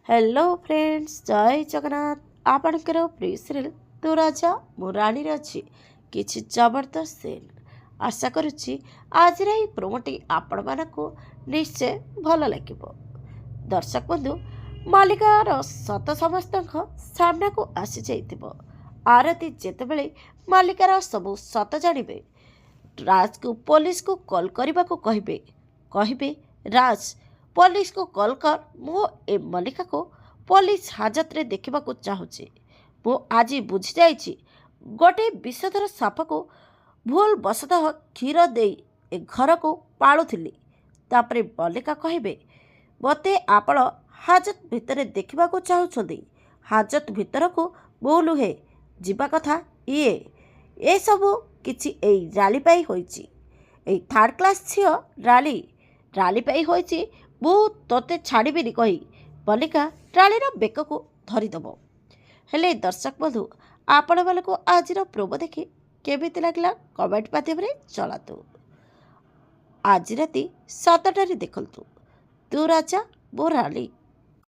Hello friends, जय जगन्नाथ। आपणकर प्रिय सीरियल तू राजा मु राणी अच्छी किसी जबरदस्त सीन आशा करुच्ची आज प्रोमोटी आपण मानक निश्चय भल लगे। दर्शक बंधु, मालिकार सत समस्त सामना को आसी जाइथिबो। आरती जेतेबेले मालिकार सबू सत जानिबे, राज को पुलिस को कॉल करने को कहिबे। कहिबे राज, पुलिस को कॉल कर, मु ए मल्लिका को पुलिस हाजत रे देखा चाहूँगी। मु आज बुझी जाइछि गोटे विषधर साप को भूल बसतः क्षीर दे ए घर को पालुथिली। तापरे मल्लिका कहिबे मते आपण हाजत भितर देखा चाहूँगी। हाजत भितर को मु नुहे जीवा कथा। ये सबू किछि एई राली पाई होइछि। एई थर्ड क्लास झियो राली पाई होइछि। मु तोते छाड़बीनी कही मल्लिका रालीर बेक को धरीदेव। हेले दर्शक बंधु, आपण मानक आज प्रोमो देखि केमिति लागला कमेंट माध्यम चलातु। आज राति 7टारे देखंतु तू राजा मो रानी।